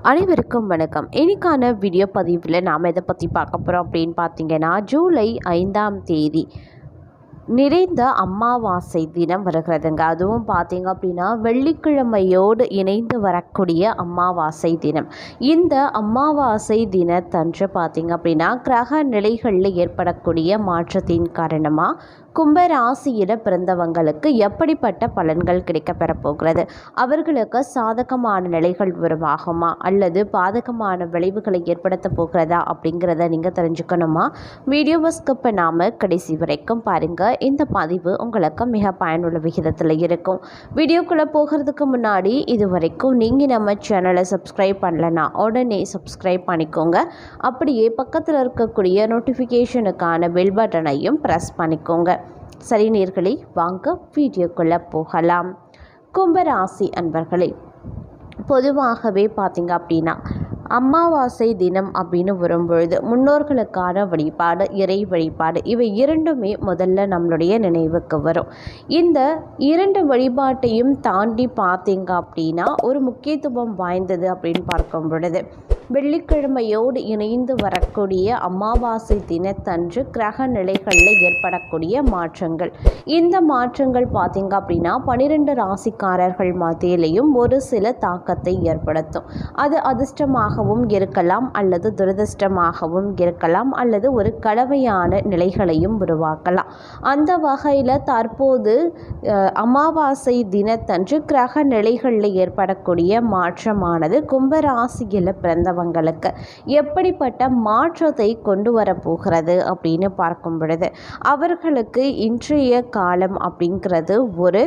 அனைவருக்கும் வணக்கம். இன்னைக்கான வீடியோ பதிவில் நாம் எதை பற்றி பார்க்க போகிறோம் அப்படின்னு பார்த்தீங்கன்னா, ஜூலை 5ஆம் தேதி நிறைந்த அமாவாசை தினம் வருகிறதுங்க. அதுவும் பார்த்தீங்க அப்படின்னா வெள்ளிக்கிழமையோடு இணைந்து வரக்கூடிய அமாவாசை தினம். இந்த அமாவாசை தினத்தன்று பார்த்தீங்க அப்படின்னா கிரக நிலைகளில் ஏற்படக்கூடிய மாற்றத்தின் காரணமாக கும்பராசியில் பிறந்தவங்களுக்கு எப்படிப்பட்ட பலன்கள் கிடைக்கப்பெற போகிறது, அவர்களுக்கு சாதகமான நிலைகள் உருவாகுமா அல்லது பாதகமான விளைவுகளை ஏற்படுத்த போகிறதா அப்படிங்கிறத நீங்கள் தெரிஞ்சுக்கணுமா? வீடியோவை ஸ்கிப் பண்ணாமல் கடைசி வரைக்கும் பாருங்கள். இந்த பதிவு உங்களுக்கு மிக பயனுள்ள விகிதத்தில் இருக்கும். வீடியோக்குள்ளே போகிறதுக்கு முன்னாடி இது வரைக்கும் நீங்கள் நம்ம சேனலை சப்ஸ்கிரைப் பண்ணலன்னா உடனே சப்ஸ்கிரைப் பண்ணிக்கோங்க. அப்படியே பக்கத்தில் இருக்கக்கூடிய நோட்டிஃபிகேஷனுக்கான பெல் பட்டனையும் ப்ரெஸ் பண்ணிக்கோங்க. சரி நேயர்களே, வாங்க வீடியோக்குள்ளே போகலாம். கும்பராசி அன்பர்களே, பொதுவாகவே பார்த்தீங்க அப்படின்னா அமாவாசை தினம் அப்படின்னு வரும்பொழுது முன்னோர்களுக்கான வழிபாடு, இறை வழிபாடு, இவை இரண்டுமே முதல்ல நம்மளுடைய நினைவுக்கு வரும். இந்த இரண்டு வழிபாட்டையும் தாண்டி பார்த்தீங்க அப்படின்னா ஒரு முக்கியத்துவம் வாய்ந்தது அப்படின்னு பார்க்கும் பொழுது வெள்ளிக்கிழமையோடு இணைந்து வரக்கூடிய அமாவாசை தினத்தன்று கிரக நிலைகளில் ஏற்படக்கூடிய மாற்றங்கள். இந்த மாற்றங்கள் பார்த்திங்க அப்படின்னா 12 ராசிக்காரர்கள் மத்தியிலையும் ஒரு சில தாக்கத்தை ஏற்படுத்தும். அது அதிர்ஷ்டமாகவும் இருக்கலாம் அல்லது துரதிர்ஷ்டமாகவும் இருக்கலாம் அல்லது ஒரு கலவையான நிலைகளையும் உருவாக்கலாம். அந்த வகையில் தற்போது அமாவாசை தினத்தன்று கிரக நிலைகளில் ஏற்படக்கூடிய மாற்றமானது கும்பராசியில் பிறந்த அவங்களுக்கு எப்படிப்பட்ட மாற்றத்தை கொண்டு வரப்போகிறது அப்படின்னு பார்க்கும் பொழுது அவர்களுக்கு இன்றைய காலம் அப்படிங்கிறது ஒரு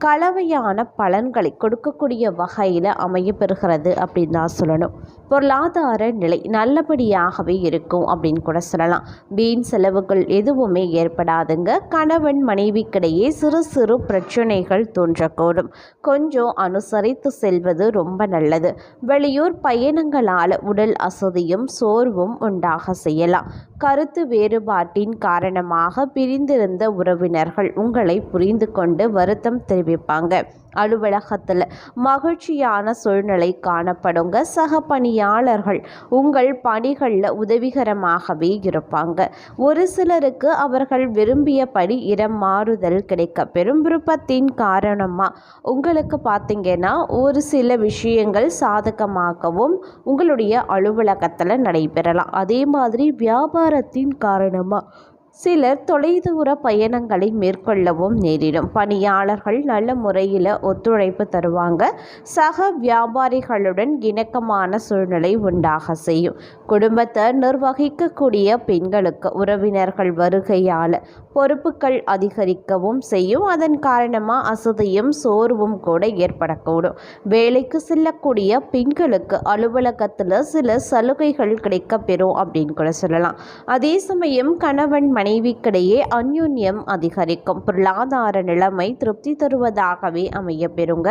கலவையான பலன்களை கொடுக்கக்கூடிய வகையில் அமையப்பெறுகிறது அப்படின்னு தான் சொல்லணும். பொருளாதார நிலை நல்லபடியாகவே இருக்கும் அப்படின்னு கூட சொல்லலாம். வீண் செலவுகள் எதுவுமே ஏற்படாதுங்க. கணவன் மனைவிக்கிடையே சிறு சிறு பிரச்சனைகள் தோன்றக்கூடும். கொஞ்சம் அனுசரித்து செல்வது ரொம்ப நல்லது. வெளியூர் பயணங்களால் உடல் அசதியும் சோர்வும் உண்டாக செய்யலாம். கருத்து வேறுபாட்டின் காரணமாக பிரிந்திருந்த உறவினர்கள் உங்களை புரிந்து கொண்டு வருத்தம் தெரிவிப்பாங்க. அலுவலகத்தில் மகிழ்ச்சியான சூழ்நிலை காணப்படுங்க. சக பணியாளர்கள் உங்கள் பணிகளில் உதவிகரமாகவே இருப்பாங்க. ஒரு சிலருக்கு அவர்கள் விரும்பியபடி இடம் மாறுதல் கிடைக்க பெரும் விருப்பத்தின் காரணமாக உங்களுக்கு பார்த்தீங்கன்னா ஒரு சில விஷயங்கள் சாதகமாகவும் உங்களுடைய அலுவலகத்தில் நடைபெறலாம். அதே மாதிரி வியாபாரத்தின் காரணமாக சிலர் தொலைதூர பயணங்களை மேற்கொள்ளவும் நேரிடும். பணியாளர்கள் நல்ல முறையில் ஒத்துழைப்பு தருவாங்க. சக வியாபாரிகளுடன் இணக்கமான சூழ்நிலை உண்டாக செய்யும். குடும்பத்தை நிர்வகிக்கக்கூடிய பெண்களுக்கு உறவினர்கள் வருகையால் பொறுப்புகள் அதிகரிக்கவும் செய்யும். அதன் காரணமாக அசதியும் சோர்வும் கூட ஏற்படக்கூடும். வேலைக்கு செல்லக்கூடிய பெண்களுக்கு அலுவலகத்தில் சில சலுகைகள் கிடைக்கப்பெறும் அப்படின்னு கூட சொல்லலாம். அதே சமயம் கணவன் மனைவிக்கிடையே அந்யோன்யம் அதிகரிக்கும். பொருளாதார நிலைமை திருப்தி தருவதாகவே அமைய பெறுங்க.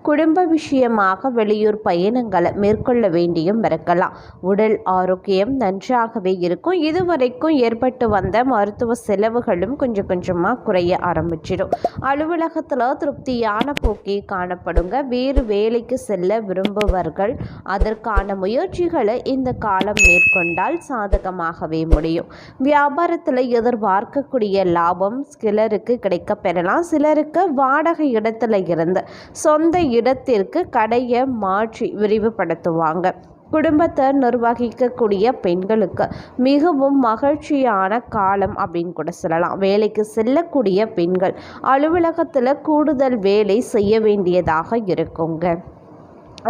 குடும்ப விஷயமாக வெளியூர் பயணங்களை மேற்கொள்ள வேண்டியும் இருக்கலாம். உடல் ஆரோக்கியம் நன்றாகவே இருக்கும். இதுவரைக்கும் ஏற்பட்டு வந்த மருத்துவ செலவுகளும் கொஞ்சம் கொஞ்சமாக குறைய ஆரம்பிச்சிடும். அலுவலகத்தில் திருப்தியான போக்கே காணப்படுங்க. வேறு வேலைக்கு செல்ல விரும்புவர்கள் அதற்கான முயற்சிகளை இந்த காலம் மேற்கொண்டால் சாதகமாகவே முடியும். வியாபாரத்தில் எதிர்பார்க்கக்கூடிய லாபம் சிலருக்கு கிடைக்க பெறலாம். சிலருக்கு வாடகை இடத்துல இருந்து சொந்த இடத்திற்கு கடையை மாற்றி விரிவுபடுத்துவாங்க. குடும்பத்தை நிர்வகிக்கக்கூடிய பெண்களுக்கு மிகவும் மகிழ்ச்சியான காலம் அப்படின்னு கூட சொல்லலாம். வேலைக்கு செல்லக்கூடிய பெண்கள் அலுவலகத்தில் கூடுதல் வேலை செய்ய வேண்டியதாக இருக்குங்க.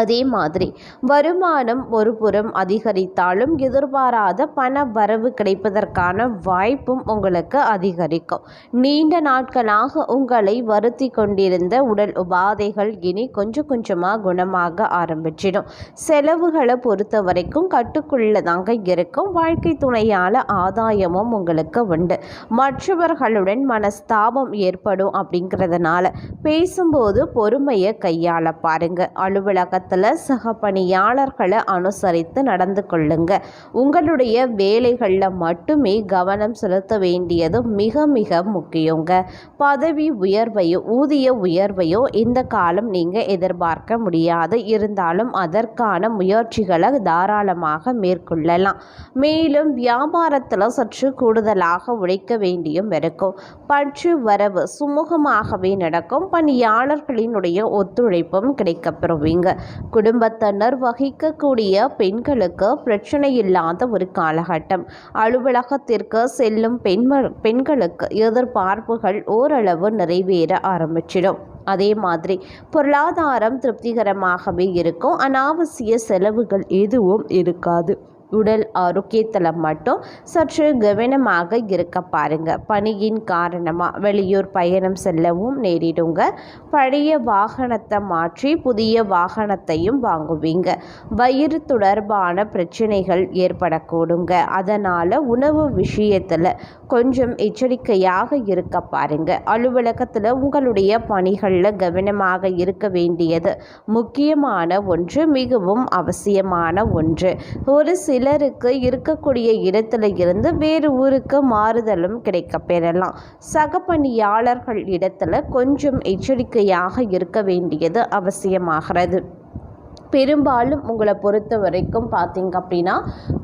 அதே மாதிரி வருமானம் ஒரு புறம் அதிகரித்தாலும் எதிர்பாராத பண வரவு கிடைப்பதற்கான வாய்ப்பும் உங்களுக்கு அதிகரிக்கும். நீண்ட நாட்களாக உங்களை வருத்தி கொண்டிருந்த உடல் உபாதைகள் இனி கொஞ்சம் கொஞ்சமாக குணமாக ஆரம்பிச்சிடும். செலவுகளை பொறுத்த வரைக்கும் கட்டுக்குள்ளதாங்க இருக்கும். வாழ்க்கை துணையால் ஆதாயமும் உங்களுக்கு உண்டு. மற்றவர்களுடன் மனஸ்தாபம் ஏற்படும் அப்படிங்கிறதுனால பேசும்போது பொறுமையை கையாள பாருங்க. அலுவலகத்தில் நேரத்தில் சக பணியாளர்களை அனுசரித்து நடந்து கொள்ளுங்க. உங்களுடைய வேலைகளில் மட்டுமே கவனம் செலுத்த வேண்டியது மிக மிக முக்கியங்க. பதவி உயர்வையோ ஊதிய உயர்வையோ இந்த காலம் நீங்கள் எதிர்பார்க்க முடியாது. இருந்தாலும் அதற்கான முயற்சிகளை தாராளமாக மேற்கொள்ளலாம். மேலும் வியாபாரத்தில் சற்று கூடுதலாக உழைக்க வேண்டியும் இருக்கும். பற்று வரவு சுமூகமாகவே நடக்கும். பணியாளர்களினுடைய ஒத்துழைப்பும் கிடைக்கப்பெறுவீங்க. குடும்பத்தினர் வகிக்கக்கூடிய பெண்களுக்கு பிரச்சனை இல்லாத ஒரு காலகட்டம். அலுவலகத்திற்கு செல்லும் பெண்களுக்கு எதிர்பார்ப்புகள் ஓரளவு நிறைவேற ஆரம்பிச்சிடும். அதே மாதிரி பொருளாதாரம் திருப்திகரமாகவே இருக்கும். அனாவசிய செலவுகள் எதுவும் இருக்காது. உடல் ஆரோக்கியத்தில் மட்டும் சற்று கவனமாக இருக்க பாருங்க. பணியின் காரணமாக வெளியூர் பயணம் செல்லவும் நேரிடுங்க. பழைய வாகனத்தை மாற்றி புதிய வாகனத்தையும் வாங்குவீங்க. வயிறு தொடர்பான பிரச்சனைகள் ஏற்படக்கூடுங்க. அதனால் உணவு விஷயத்தில் கொஞ்சம் எச்சரிக்கையாக இருக்க பாருங்க. அலுவலகத்தில் உங்களுடைய பணிகளில் கவனமாக இருக்க வேண்டியது முக்கியமான ஒன்று, மிகவும் அவசியமான ஒன்று. ஒரு சிலருக்கு இருக்கக்கூடிய இடத்துல இருந்து வேறு ஊருக்கு மாறுதலும் கிடைக்க பெறலாம். சக பணியாளர்கள் இடத்துல கொஞ்சம் எச்சரிக்கையாக இருக்க வேண்டியது அவசியமாகிறது. பெரும்பாலும் உங்களை பொறுத்த வரைக்கும் பார்த்தீங்க அப்படின்னா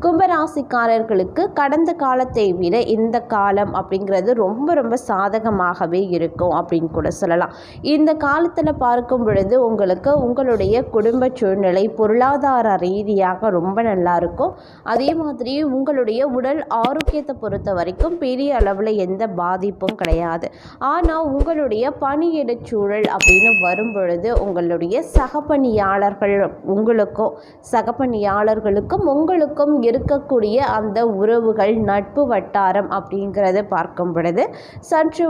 கும்பராசிக்காரர்களுக்கு கடந்த காலத்தை விட இந்த காலம் அப்படிங்கிறது ரொம்ப ரொம்ப சாதகமாகவே இருக்கும் அப்படின்னு கூட சொல்லலாம். இந்த காலத்தில் பார்க்கும் பொழுது உங்களுக்கு உங்களுடைய குடும்ப சூழ்நிலை பொருளாதார ரீதியாக ரொம்ப நல்லா இருக்கும். அதே மாதிரி உங்களுடைய உடல் ஆரோக்கியத்தை பொறுத்த வரைக்கும் பெரிய அளவில் எந்த பாதிப்பும் கிடையாது. ஆனால் உங்களுடைய பணியிட சூழல் அப்படின்னு வரும் பொழுது உங்களுடைய சக பணியாளர்கள் உங்களுக்கும் சக பணியாளர்களுக்கும் உங்களுக்கும் இருக்கக்கூடிய அந்த உறவுகள் நட்பு வட்டாரம் அப்படிங்கிறத பார்க்கும் பொழுது சற்று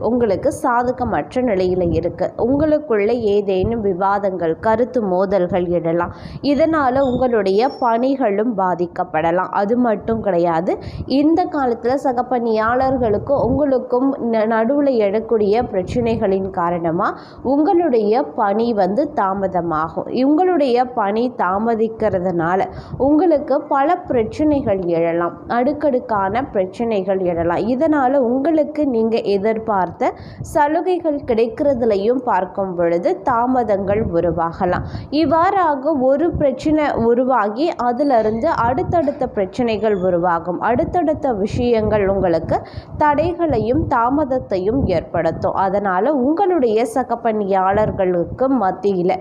உங்களுக்கு சாதகமற்ற நிலையில் இருக்குது. உங்களுக்குள்ள ஏதேனும் விவாதங்கள் கருத்து மோதல்கள் எழலாம். இதனால் உங்களுடைய பணிகளும் பாதிக்கப்படலாம். அது மட்டும் கிடையாது, இந்த காலத்தில் சக பணியாளர்களுக்கும் உங்களுக்கும் நடுவில் எழக்கூடிய பிரச்சனைகளின் காரணமாக உங்களுடைய பணி தாமதமாகும். உங்களுடைய பணி தாமதிக்கிறதுனால உங்களுக்கு பல பிரச்சனைகள் எழலாம். அடுக்கடுக்கான பிரச்சனைகள் எழலாம். இதனால் உங்களுக்கு நீங்கள் எதிர்பார்த்த சலுகைகள் கிடைக்கிறதுலையும் பார்க்கும் பொழுது தாமதங்கள் உருவாகலாம். இவ்வாறாக ஒரு பிரச்சனை உருவாகி அதிலிருந்து அடுத்தடுத்த பிரச்சனைகள் உருவாகும். அடுத்தடுத்த விஷயங்கள் உங்களுக்கு தடைகளையும் தாமதத்தையும் ஏற்படுத்தும். அதனால் உங்களுடைய சக பணியாளர்களுக்கு மத்தியில்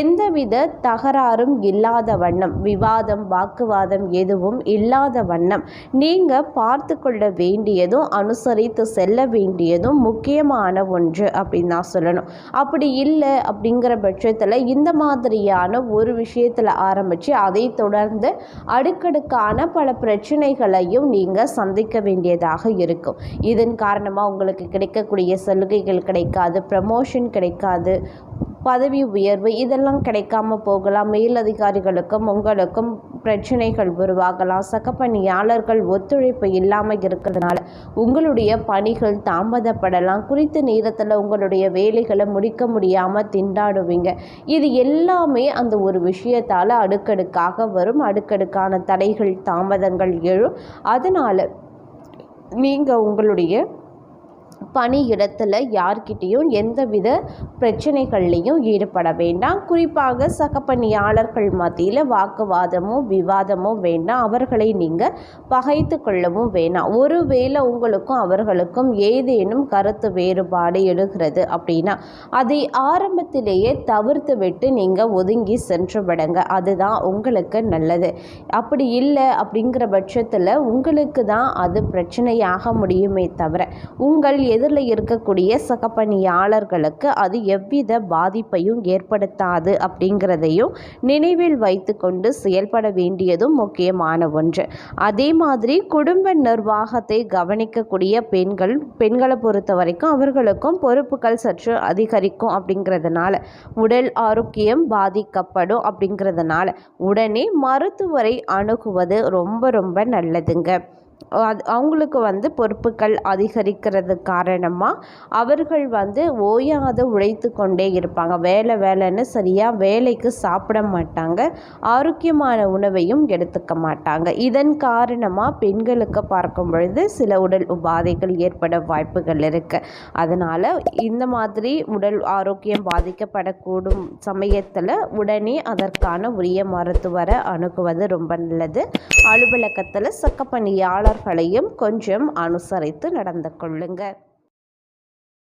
எந்தவித தகராறும் இல்லாத வண்ணம், விவாதம் வாக்குவாதம் எதுவும் இல்லாத வண்ணம் நீங்கள் பார்த்து கொள்ள வேண்டியதும் அனுசரித்து செல்ல வேண்டியதும் முக்கியமான ஒன்று அப்படின்னு தான் சொல்லணும். அப்படி இல்லை அப்படிங்கிற பட்சத்தில் இந்த மாதிரியான ஒரு விஷயத்தில் ஆரம்பித்து அதை தொடர்ந்து அடுக்கடுக்கான பல பிரச்சனைகளையும் நீங்கள் சந்திக்க வேண்டியதாக இருக்கும். இதன் காரணமாக உங்களுக்கு கிடைக்கக்கூடிய சலுகைகள் கிடைக்காது, ப்ரமோஷன் கிடைக்காது, பதவி உயர்வு இதெல்லாம் கிடைக்காம போகலாம். மேலதிகாரிகளுக்கும் உங்களுக்கும் பிரச்சனைகள் உருவாகலாம். சக பணியாளர்கள் ஒத்துழைப்பு இல்லாமல் இருக்கிறதுனால உங்களுடைய பணிகள் தாமதப்படலாம். குறித்த நேரத்தில் உங்களுடைய வேலைகளை முடிக்க முடியாமல் திண்டாடுவீங்க. இது எல்லாமே அந்த ஒரு விஷயத்தால் அடுக்கடுக்காக வரும். அடுக்கடுக்கான தடைகள் தாமதங்கள் எழும். அதனால் நீங்கள் உங்களுடைய பணியிடத்தில் யார்கிட்டையும் எந்தவித பிரச்சனைகள்லையும் ஈடுபட வேண்டாம். குறிப்பாக சக பணியாளர்கள் மத்தியில் வாக்குவாதமோ விவாதமோ வேண்டாம். அவர்களை நீங்கள் பகைத்து கொள்ளவும் வேண்டாம். ஒருவேளை உங்களுக்கும் அவர்களுக்கும் ஏதேனும் கருத்து வேறுபாடு எழுகிறது அப்படின்னா அதை ஆரம்பத்திலேயே தவிர்த்து விட்டு நீங்கள் ஒதுங்கி சென்று விடுங்க. அதுதான் உங்களுக்கு நல்லது. அப்படி இல்லை அப்படிங்கிற பட்சத்தில் உங்களுக்கு தான் அது பிரச்சனையாக முடியுமே தவிர உங்கள் எதிரில் இருக்கக்கூடிய சக பணியாளர்களுக்கு அது எவ்வித பாதிப்பையும் ஏற்படுத்தாது அப்படிங்கிறதையும் நினைவில் வைத்து கொண்டு செயல்பட வேண்டியதும் முக்கியமான ஒன்று. அதே மாதிரி குடும்ப நிர்வாகத்தை கவனிக்கக்கூடிய பெண்களை பொறுத்த வரைக்கும் அவர்களுக்கும் பொறுப்புகள் சற்று அதிகரிக்கும். அப்படிங்கிறதுனால உடல் ஆரோக்கியம் பாதிக்கப்படும். அப்படிங்கிறதுனால உடனே மருத்துவரை அணுகுவது ரொம்ப ரொம்ப நல்லதுங்க. அவங்களுக்கு வந்து பொறுப்புகள் அதிகரிக்கிறது காரணமாக அவர்கள் வந்து ஓயாத உழைத்து கொண்டே இருப்பாங்க. வேலைன்னு சரியாக வேலைக்கு சாப்பிட மாட்டாங்க. ஆரோக்கியமான உணவையும் எடுத்துக்க மாட்டாங்க. இதன் காரணமாக பெண்களுக்கு பார்க்கும் பொழுது சில உடல் உபாதைகள் ஏற்பட வாய்ப்புகள் இருக்குது. அதனால் இந்த மாதிரி உடல் ஆரோக்கியம் பாதிக்கப்படக்கூடும் சமயத்தில் உடனே அதற்கான உரிய மருத்துவரை அணுகுவது ரொம்ப நல்லது. அலுவலகத்தில் சக பணியாளர்களையும் கொஞ்சம் அனுசரித்து நடந்து கொள்ளுங்க.